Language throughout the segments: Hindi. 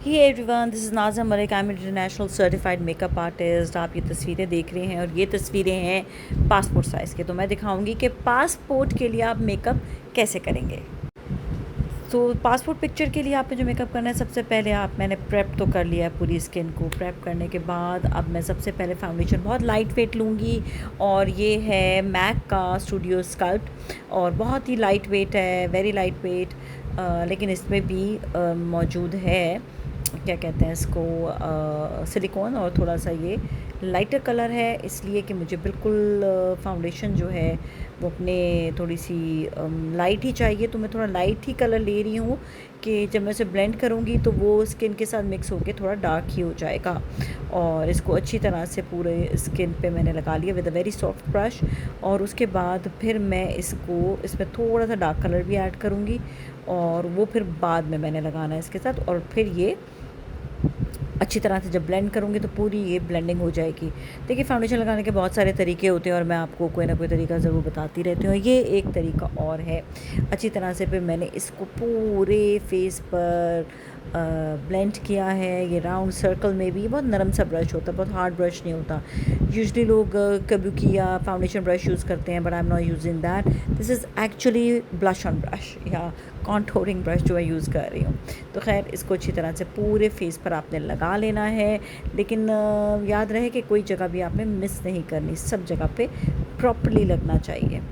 Hey everyone, this is Nazim Malik. I am international certified makeup artist. आप ये तस्वीरें देख रहे हैं और ये तस्वीरें हैं पासपोर्ट साइज़ के। तो मैं दिखाऊंगी कि पासपोर्ट के लिए आप मेकअप कैसे करेंगे। तो पासपोर्ट पिक्चर के लिए आपने जो मेकअप करना है, सबसे पहले मैंने प्रेप तो कर लिया है पूरी स्किन को। प्रेप करने के बाद अब मैं सबसे पहले फाउंडेशन बहुत लाइट वेट लूँगी और ये है मैक का स्टूडियो स्कल्प्ट और बहुत ही लाइट वेट है, वेरी लाइट वेट। लेकिन इसमें भी मौजूद है, क्या कहते हैं इसको, सिलिकॉन, और थोड़ा सा ये लाइटर कलर है, इसलिए कि मुझे बिल्कुल फाउंडेशन जो है वो अपने थोड़ी सी लाइट ही चाहिए। तो मैं थोड़ा लाइट ही कलर ले रही हूँ कि जब मैं उसे ब्लेंड करूँगी तो वो स्किन के साथ मिक्स होके थोड़ा डार्क ही हो जाएगा। और इसको अच्छी तरह से पूरे स्किन पे मैंने लगा लिया with a very soft brush. और उसके बाद फिर मैं इसमें थोड़ा सा डार्क कलर भी ऐड करूँगी और वो फिर बाद में मैंने लगाना है इसके साथ। और फिर ये अच्छी तरह से जब ब्लेंड करूँगी तो पूरी ये ब्लेंडिंग हो जाएगी। देखिए, फाउंडेशन लगाने के बहुत सारे तरीके होते हैं और मैं आपको कोई ना कोई तरीका ज़रूर बताती रहती हूँ। ये एक तरीका और है। अच्छी तरह से फिर मैंने इसको पूरे फेस पर ब्लेंड किया है। ये राउंड सर्कल में भी बहुत नरम सा ब्रश होता है, बहुत हार्ड ब्रश नहीं होता। यूजुअली लोग कबूकी या फाउंडेशन ब्रश यूज़ करते हैं, but I am not using that. This is actually blush on brush या कॉन्टोरिंग ब्रश जो मैं यूज़ कर रही हूँ। तो खैर, इसको अच्छी तरह से पूरे फेस पर आपने लगा लेना है, लेकिन याद रहे कि कोई जगह भी आपने मिस नहीं करनी, सब जगह पे प्रॉपर्ली लगना चाहिए।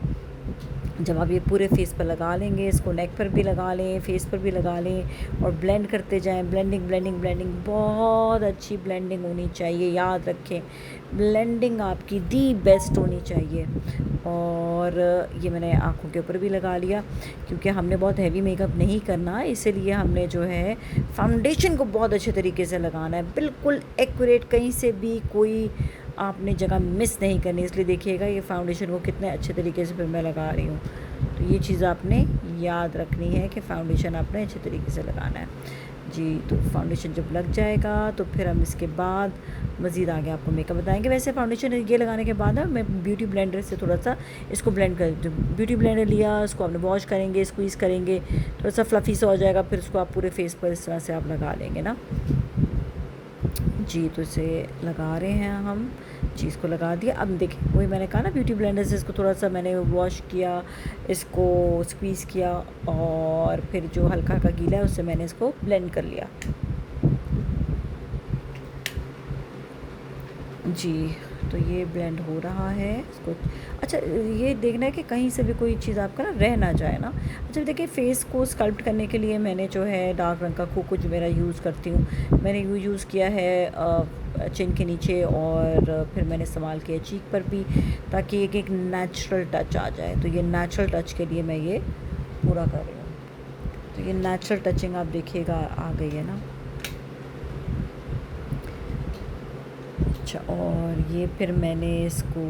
जब आप ये पूरे फेस पर लगा लेंगे, इसको नेक पर भी लगा लें, फेस पर भी लगा लें और ब्लेंड करते जाएं। ब्लेंडिंग ब्लेंडिंग ब्लेंडिंग, बहुत अच्छी ब्लेंडिंग होनी चाहिए। याद रखें, ब्लेंडिंग आपकी दी बेस्ट होनी चाहिए। और ये मैंने आँखों के ऊपर भी लगा लिया, क्योंकि हमने बहुत हैवी मेकअप नहीं करना, इसीलिए हमने जो है फाउंडेशन को बहुत अच्छे तरीके से लगाना है, बिल्कुल एक्यूरेट, कहीं से भी कोई आपने जगह मिस नहीं करनी। इसलिए देखिएगा ये फाउंडेशन को कितने अच्छे तरीके से फिर मैं लगा रही हूँ। तो ये चीज़ आपने याद रखनी है कि फ़ाउंडेशन आपने अच्छे तरीके से लगाना है जी। तो फाउंडेशन जब लग जाएगा तो फिर हम इसके बाद मज़ीद आगे आपको मेकअप बताएंगे। वैसे फाउंडेशन ये लगाने के बाद ना मैं ब्यूटी ब्लेंडर से थोड़ा सा इसको ब्लेंड कर, जो ब्यूटी ब्लेंडर लिया उसको आपने वॉश करेंगे, स्क्वीज़ करेंगे, थोड़ा सा फ्लफ़ी सा हो जाएगा, फिर उसको आप पूरे फेस पर इस तरह से आप लगा लेंगे ना जी। तो इसे लगा रहे हैं हम, चीज़ को लगा दिया। अब देखिए, वही मैंने कहा ना, ब्यूटी ब्लेंडर से इसको थोड़ा सा मैंने वॉश किया, इसको स्क्वीज़ किया और फिर जो हल्का हल्का गीला है उससे मैंने इसको ब्लेंड कर लिया जी। तो ये ब्लेंड हो रहा है इसको। अच्छा, ये देखना है कि कहीं से भी कोई चीज़ आपका ना रह ना जाए ना। अच्छा, देखिए, फेस को स्कल्प्ट करने के लिए मैंने जो है डार्क रंग का खोखो जो मेरा यूज़ करती हूँ, मैंने यूज़ किया है चिन के नीचे और फिर मैंने इस्तेमाल किया चीक पर भी, ताकि एक नेचुरल टच आ जाए। तो ये नेचुरल टच के लिए मैं ये पूरा कर रही हूँ। तो ये नेचुरल टचिंग आप देखिएगा आ गई है ना। अच्छा, और ये फिर मैंने इसको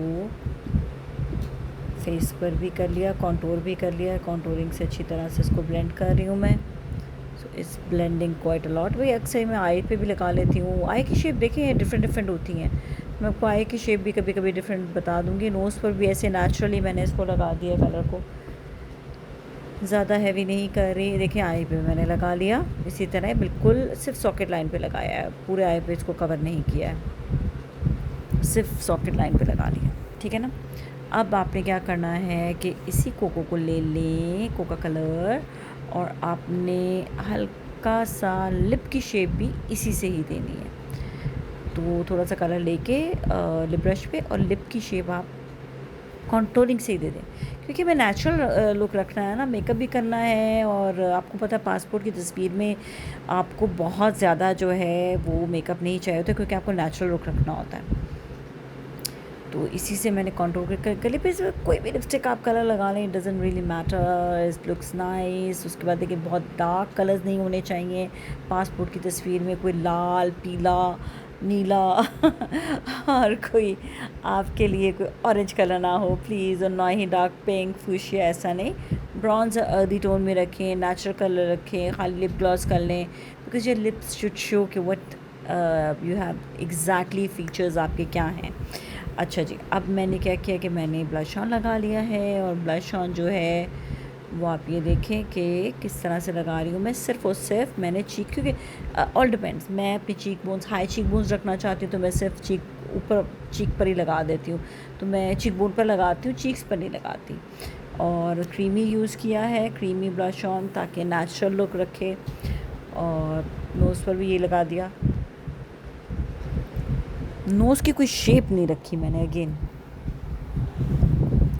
फेस पर भी कर लिया, कॉन्टूर भी कर लिया। कॉन्टूरिंग से अच्छी तरह से इसको ब्लेंड कर रही हूँ मैं। सो इस ब्लेंडिंग क्वाइट अलॉट। वही अक्सर मैं आई पे भी लगा लेती हूँ। आई की शेप देखें डिफरेंट डिफरेंट होती हैं, मैं आपको आई की शेप भी कभी कभी डिफरेंट बता दूँगी। नोज़ पर भी ऐसे नेचुरली मैंने इसको लगा दिया, कलर को ज़्यादा हैवी नहीं कर रही। देखिए, आई पे मैंने लगा लिया इसी तरह, बिल्कुल सिर्फ सॉकेट लाइन पे लगाया है, पूरे आई पे इसको कवर नहीं किया है, सिर्फ सॉकेट लाइन पे लगा लिया, ठीक है ना। अब आपने क्या करना है कि इसी कोको को ले लें, कोका कलर, और आपने हल्का सा लिप की शेप भी इसी से ही देनी है। तो थोड़ा सा कलर लेके लिप ब्रश पे और लिप की शेप आप कॉन्टोरिंग से ही दे दें, क्योंकि मैं नेचुरल लुक रखना है ना, मेकअप भी करना है। और आपको पता है पासपोर्ट की तस्वीर में आपको बहुत ज़्यादा जो है वो मेकअप नहीं चाहिए होता, क्योंकि आपको नेचुरल लुक रखना होता है। तो इसी से मैंने कंट्रोल कर गले पे कोई भी लिपस्टिक आप कलर लगा लें, doesn't really matter, it looks nice. उसके बाद देखिए, बहुत डार्क कलर्स नहीं होने चाहिए पासपोर्ट की तस्वीर में, कोई लाल, पीला, नीला और कोई आपके लिए कोई ऑरेंज कलर ना हो प्लीज़, और ना ही डार्क पिंक, फूशिया, ऐसा नहीं। ब्राउन्स अर्दी टोन में रखें, नेचुरल कलर रखें, खाली लिप ग्लॉस कर लें, because your lips should show कि what you have exactly features आपके क्या हैं। अच्छा जी, अब मैंने क्या किया कि मैंने ब्लश ऑन लगा लिया है, और ब्लश ऑन जो है वो आप ये देखें कि किस तरह से लगा रही हूँ मैं। सिर्फ़ और सिर्फ मैंने चीक, क्योंकि ऑल डिपेंड्स, मैं अपनी cheek bones high cheek bones रखना चाहती हूँ तो मैं सिर्फ चीक ऊपर चीक पर ही लगा देती हूँ, तो मैं चीक बोन पर लगाती हूँ, चीक्स पर नहीं लगाती। और क्रीमी यूज़ किया है, क्रीमी ब्लश ऑन, ताकि नेचुरल लुक रखे। और नोज़ पर भी ये लगा दिया। नोज़ की कोई शेप नहीं रखी मैंने अगेन।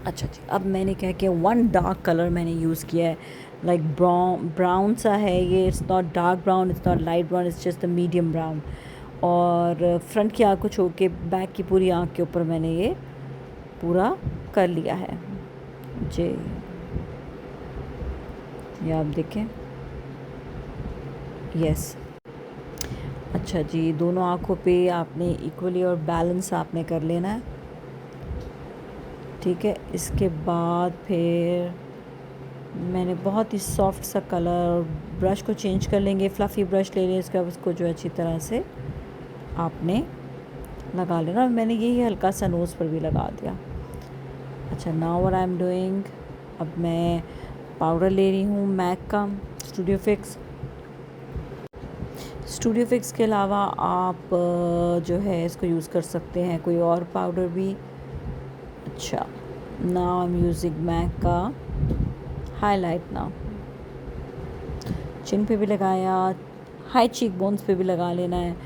अच्छा जी, अब मैंने क्या किया, वन डार्क कलर मैंने यूज़ किया है, लाइक ब्राउन सा है ये। It's not dark brown, it's not light brown, it's just the medium brown. और फ्रंट की आँख को छोड़ के बैक की पूरी आँख के ऊपर मैंने ये पूरा कर लिया है जी। ये आप देखें, यस। अच्छा जी, दोनों आँखों पे आपने इक्वली और बैलेंस आपने कर लेना है, ठीक है। इसके बाद फिर मैंने बहुत ही सॉफ्ट सा कलर, ब्रश को चेंज कर लेंगे, फ्लफ़ी ब्रश ले लें। इसके बाद उसको जो अच्छी तरह से आपने लगा लेना। मैंने यही हल्का सा नोज़ पर भी लगा दिया। अच्छा, now what I am doing, अब मैं पाउडर ले रही हूँ मैक का स्टूडियो फिक्स। स्टूडियो फिक्स के अलावा आप जो है इसको यूज़ कर सकते हैं कोई और पाउडर भी। अच्छा, now I am using MAC का हाईलाइट। नाउ चिन पे भी लगाया, हाई चीक बोन्स पे भी लगा लेना है।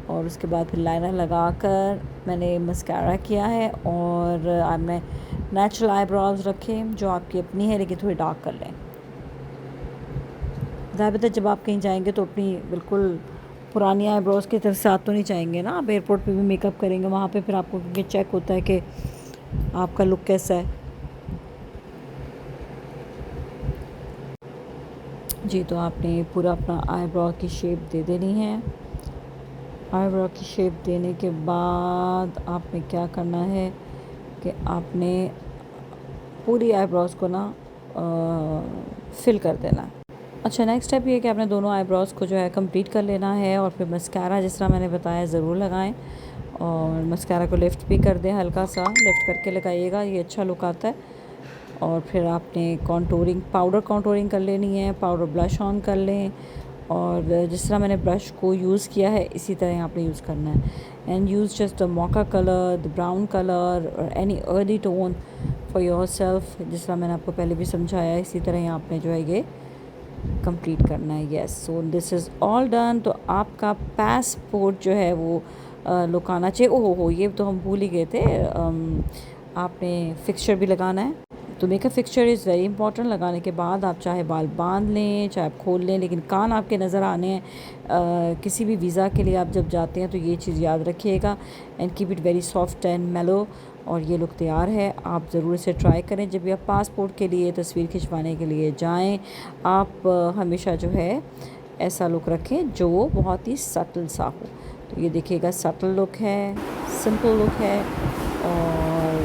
और उसके बाद फिर लाइनर लगा कर मैंने मस्कारा किया है। और आपने नेचुरल आईब्रोज रखे जो आपकी अपनी है, लेकिन थोड़ी डार्क कर लें। ज़्यादातर जब आप कहीं जाएंगे तो अपनी बिल्कुल पुरानी आईब्रोज की तरफ से आप तो नहीं चाहेंगे ना। आप एयरपोर्ट पे भी मेकअप करेंगे, वहाँ पे फिर आपको क्योंकि चेक होता है कि आपका लुक कैसा है जी। तो आपने पूरा अपना आईब्रो की शेप दे देनी है। आईब्रो की शेप देने के बाद आपने क्या करना है कि आपने पूरी आईब्रोज को ना फिल कर देना है। अच्छा, नेक्स्ट स्टेप ये है कि आपने दोनों आईब्रोज को जो है कंप्लीट कर लेना है। और फिर मस्कारा जिस तरह मैंने बताया ज़रूर लगाएं। और मस्कारा को लिफ्ट भी कर दें, हल्का सा लिफ्ट करके लगाइएगा, ये अच्छा लुक आता है। और फिर आपने कॉन्टोरिंग, पाउडर कॉन्टोरिंग कर लेनी है, पाउडर ब्लश ऑन कर लें। और जिस तरह मैंने ब्रश को यूज़ किया है इसी तरह आपने यूज़ करना है। And use just the mocha colour, the brown colour और any early tone for yourself. जिस तरह मैंने आपको पहले भी समझाया, इसी तरह आपने जो है ये कंप्लीट करना है। Yes, so this is all done. तो आपका पासपोर्ट जो है वो लुक आना चाहिए। ओहो हो, ये तो हम भूल ही गए थे, आपने फिक्सचर भी लगाना है। तो makeup fixture is very important. लगाने के बाद आप चाहे बाल बांध लें, चाहे आप खोल लें, लेकिन कान आपके नज़र आने हैं। किसी भी वीज़ा के लिए आप जब जाते हैं तो ये चीज़ याद रखिएगा। And keep it very soft and मेलो। और ये लुक तैयार है, आप ज़रूर इसे ट्राई करें जब भी आप पासपोर्ट के लिए तस्वीर खिंचवाने के लिए जाएं। आप हमेशा जो है ऐसा लुक रखें जो बहुत ही सटल सा हो। तो ये देखिएगा, सटल लुक है, सिंपल लुक है। और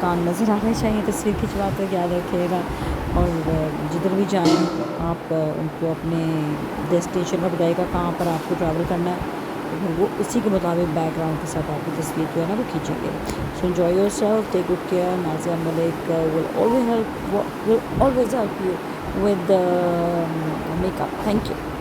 कान नज़र आने चाहिए तस्वीर खिंचवाते, याद रखिएगा। और जिधर भी जाएं आप उनको अपने डेस्टिनेशन का बताइएगा कहाँ पर आपको ट्रैवल करना है, तो फिर वो उसी के मुताबिक बैकग्राउंड के साथ आपकी तस्वीर जो है ना वो खींचेंगे। So enjoy yourself, take good care. Naziya Malik will always help you with the makeup. Thank you.